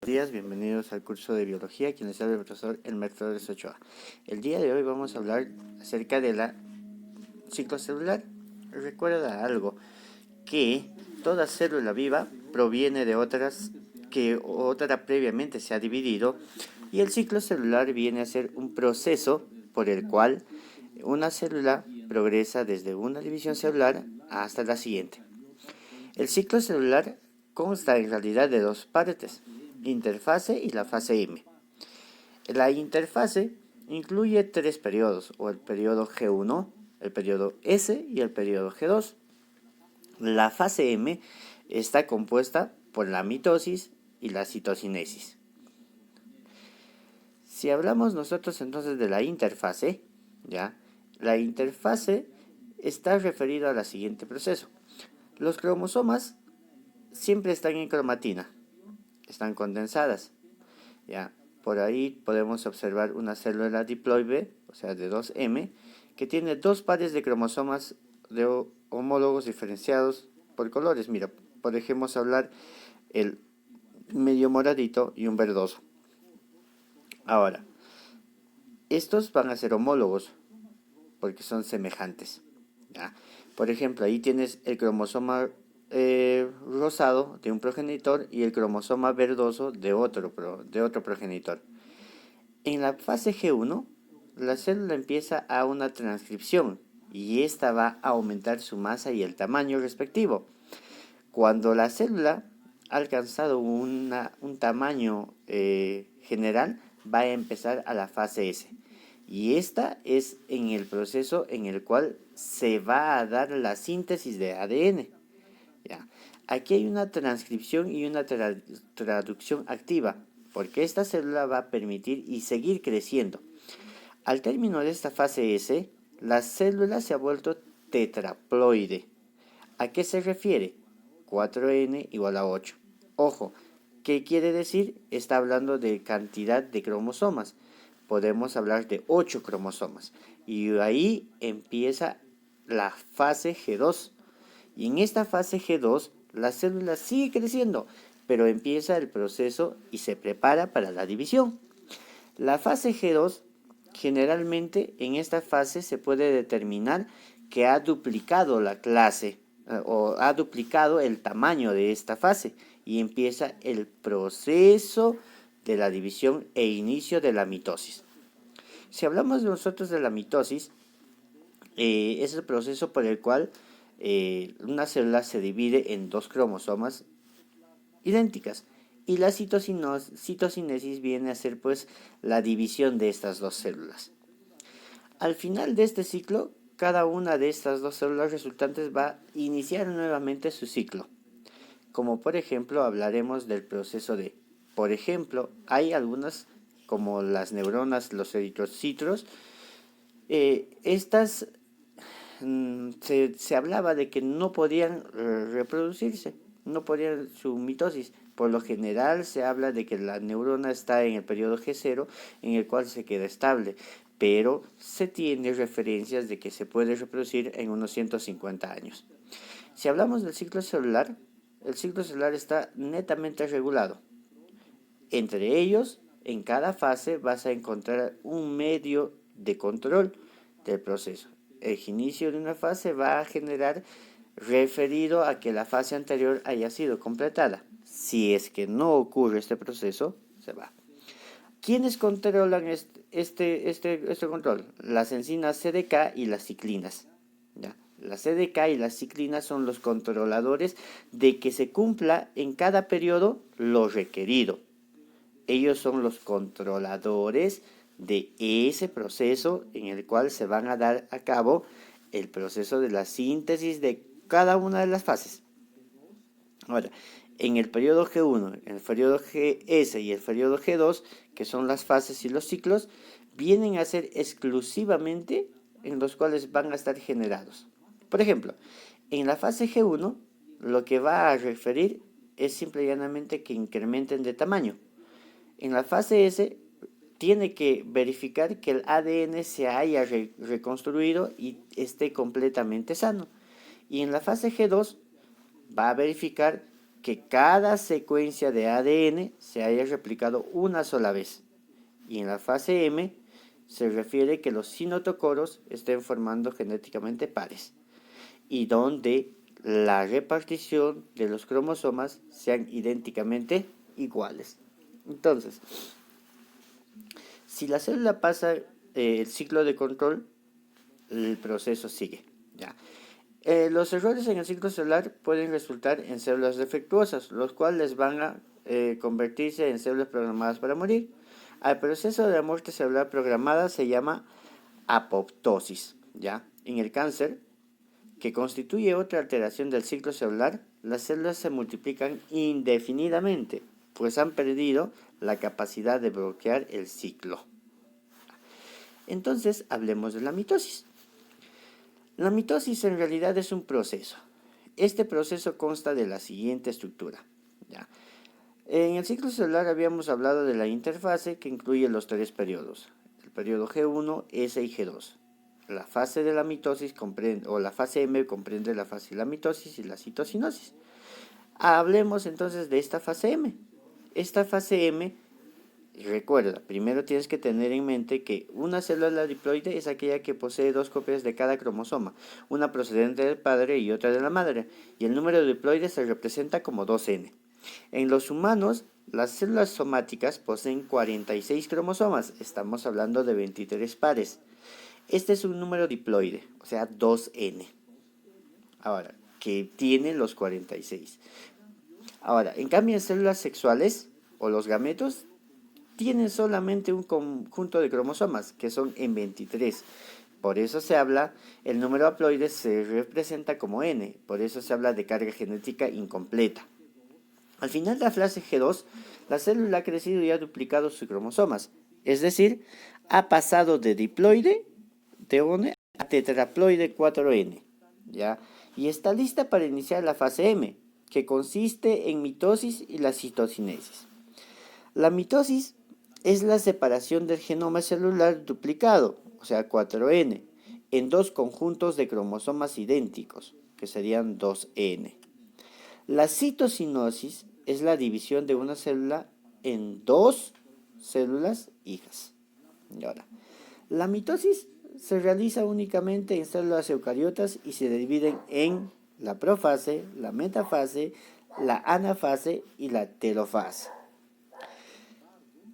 Días, bienvenidos al curso de biología, quien les habla el profesor Elmer Flores Ochoa. El día de hoy vamos a hablar acerca de la ciclo celular. Recuerda algo, que toda célula viva proviene de otras que otra previamente se ha dividido, y el ciclo celular viene a ser un proceso por el cual una célula progresa desde una división celular hasta la siguiente. El ciclo celular consta en realidad de dos partes: interfase y la fase M. La interfase incluye tres periodos, o el periodo G1, el periodo S y el periodo G2. La fase M está compuesta por la mitosis y la citocinesis. Si hablamos nosotros entonces de la interfase, la interfase está referida a la siguiente proceso. Los cromosomas siempre están en cromatina, están condensadas. Por ahí podemos observar una célula diploide, o sea de 2M, que tiene dos pares de cromosomas de homólogos diferenciados por colores. Mira, podemos hablar el medio moradito y un verdoso. Ahora, estos van a ser homólogos porque son semejantes. Por ejemplo, ahí tienes el cromosoma rosado de un progenitor y el cromosoma verdoso de otro progenitor. En la fase G1, la célula empieza a una transcripción y esta va a aumentar su masa y el tamaño respectivo. Cuando la célula ha alcanzado un tamaño general, va a empezar a la fase S. Y esta es en el proceso en el cual se va a dar la síntesis de ADN. Aquí hay una transcripción y una traducción activa, porque esta célula va a permitir y seguir creciendo. Al término de esta fase S, la célula se ha vuelto tetraploide. ¿A qué se refiere? 4n igual a 8. Ojo, ¿qué quiere decir? Está hablando de cantidad de cromosomas. Podemos hablar de 8 cromosomas. Y ahí empieza la fase G2. Y en esta fase G2, la célula sigue creciendo, pero empieza el proceso y se prepara para la división. La fase G2, generalmente en esta fase se puede determinar que ha duplicado la clase o ha duplicado el tamaño de esta fase y empieza el proceso de la división e inicio de la mitosis. Si hablamos nosotros de la mitosis, es el proceso por el cual una célula se divide en dos cromosomas idénticas, y la citocinesis viene a ser pues la división de estas dos células. Al final de este ciclo, cada una de estas dos células resultantes va a iniciar nuevamente su ciclo. Como por ejemplo hablaremos del proceso de, por ejemplo, hay algunas como las neuronas, los eritrocitos, estas se hablaba de que no podían reproducirse, no podían su mitosis. Por lo general se habla de que la neurona está en el periodo G0, en el cual se queda estable, pero se tiene referencias de que se puede reproducir en unos 150 años. Si hablamos del ciclo celular, el ciclo celular está netamente regulado. Entre ellos, en cada fase vas a encontrar un medio de control del proceso. El inicio de una fase va a generar referido a que la fase anterior haya sido completada. Si es que no ocurre este proceso, se va. ¿Quiénes controlan este control? Las enzimas CDK y las ciclinas. Las CDK y las ciclinas son los controladores de que se cumpla en cada periodo lo requerido. Ellos son los controladores de ese proceso en el cual se van a dar a cabo el proceso de la síntesis de cada una de las fases. Ahora, en el periodo G1, en el periodo GS y el periodo G2, que son las fases y los ciclos, vienen a ser exclusivamente en los cuales van a estar generados. Por ejemplo, en la fase G1, lo que va a referir es simple y llanamente que incrementen de tamaño. En la fase S, tiene que verificar que el ADN se haya reconstruido y esté completamente sano. Y en la fase G2 va a verificar que cada secuencia de ADN se haya replicado una sola vez. Y en la fase M se refiere que los citocoros estén formando genéticamente pares y donde la repartición de los cromosomas sean idénticamente iguales. Entonces, si la célula pasa el ciclo de control, el proceso sigue. ¿Ya? Los errores en el ciclo celular pueden resultar en células defectuosas, los cuales van a convertirse en células programadas para morir. Al proceso de la muerte celular programada se llama apoptosis. ¿Ya? En el cáncer, que constituye otra alteración del ciclo celular, las células se multiplican indefinidamente, pues han perdido la capacidad de bloquear el ciclo. Entonces, hablemos de la mitosis. La mitosis en realidad es un proceso. Este proceso consta de la siguiente estructura. ¿Ya? En el ciclo celular habíamos hablado de la interfase, que incluye los tres periodos: el periodo G1, S y G2. La fase de la mitosis comprende, o la fase M comprende la fase de la mitosis y la citosinosis. Hablemos entonces de esta fase M. Esta fase M, recuerda, primero tienes que tener en mente que una célula diploide es aquella que posee dos copias de cada cromosoma, una procedente del padre y otra de la madre, y el número de diploides se representa como 2N. En los humanos, las células somáticas poseen 46 cromosomas, estamos hablando de 23 pares. Este es un número diploide, o sea, 2N. Ahora, que tiene los 46. Ahora, en cambio, en células sexuales o los gametos tienen solamente un conjunto de cromosomas, que son en 23. Por eso se habla, el número haploide se representa como N, por eso se habla de carga genética incompleta. Al final de la fase G2, la célula ha crecido y ha duplicado sus cromosomas, es decir, ha pasado de diploide de 1 a tetraploide 4N, ¿ya? Y está lista para iniciar la fase M, que consiste en mitosis y la citocinesis. La mitosis es la separación del genoma celular duplicado, o sea 4N, en dos conjuntos de cromosomas idénticos, que serían 2N. La citosinosis es la división de una célula en dos células hijas. Y ahora, la mitosis se realiza únicamente en células eucariotas y se dividen en la profase, la metafase, la anafase y la telofase.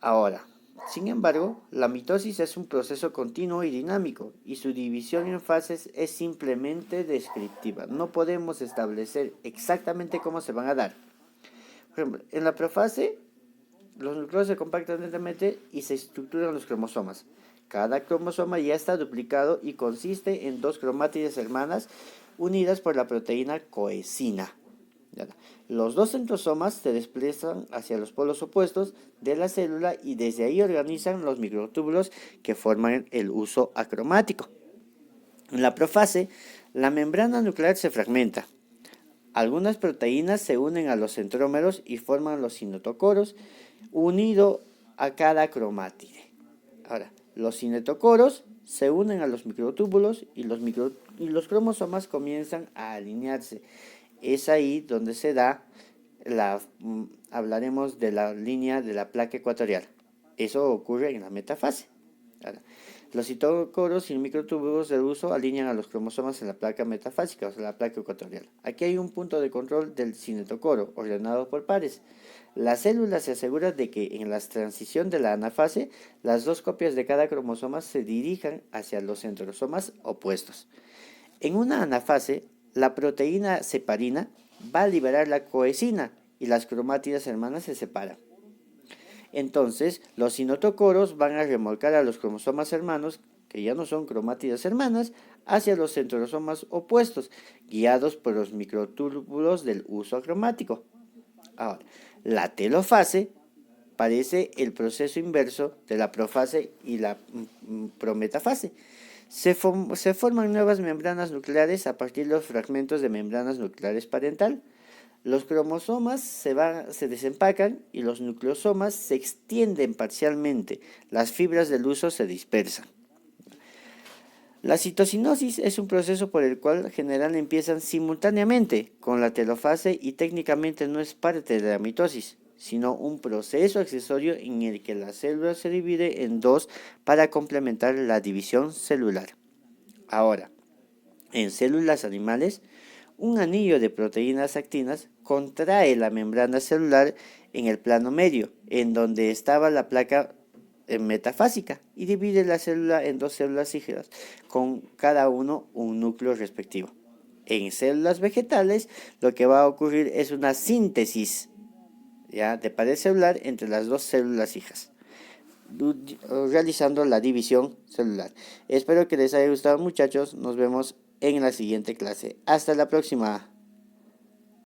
Ahora, sin embargo, la mitosis es un proceso continuo y dinámico, y su división en fases es simplemente descriptiva. No podemos establecer exactamente cómo se van a dar. Por ejemplo, en la profase, los núcleos se compactan lentamente y se estructuran los cromosomas. Cada cromosoma ya está duplicado y consiste en dos cromátides hermanas unidas por la proteína coesina. Los dos centrosomas se desplazan hacia los polos opuestos de la célula y desde ahí organizan los microtúbulos que forman el uso acromático. En la profase, la membrana nuclear se fragmenta. Algunas proteínas se unen a los centrómeros y forman los cinetocoros, unido a cada cromátide. Ahora, los cinetocoros se unen a los microtúbulos y los cromosomas comienzan a alinearse. Es ahí donde se da hablaremos de la línea de la placa ecuatorial. Eso ocurre en la metafase. Ahora, los citocoros y microtúbulos de uso alinean a los cromosomas en la placa metafásica, o sea, la placa ecuatorial. Aquí hay un punto de control del cinetocoro, ordenado por pares. La célula se asegura de que en la transición de la anafase, las dos copias de cada cromosoma se dirijan hacia los centrosomas opuestos. En una anafase, la proteína separina va a liberar la coesina y las cromátidas hermanas se separan. Entonces, los citocoros van a remolcar a los cromosomas hermanos, que ya no son cromátidas hermanas, hacia los centrosomas opuestos, guiados por los microtúbulos del uso acromático. Ahora, la telofase parece el proceso inverso de la profase y la prometafase. Se forman nuevas membranas nucleares a partir de los fragmentos de membranas nucleares parental. Los cromosomas se desempacan y los nucleosomas se extienden parcialmente. Las fibras del uso se dispersan. La citocinosis es un proceso por el cual en general empiezan simultáneamente con la telofase y técnicamente no es parte de la mitosis, sino un proceso accesorio en el que la célula se divide en dos para complementar la división celular. Ahora, en células animales, un anillo de proteínas actinas contrae la membrana celular en el plano medio, en donde estaba la placa metafásica, y divide la célula en dos células hijas, con cada uno un núcleo respectivo. En células vegetales, lo que va a ocurrir es una síntesis, ¿ya?, de pared celular entre las dos células hijas, realizando la división celular. Espero que les haya gustado, muchachos. Nos vemos en la siguiente clase. Hasta la próxima.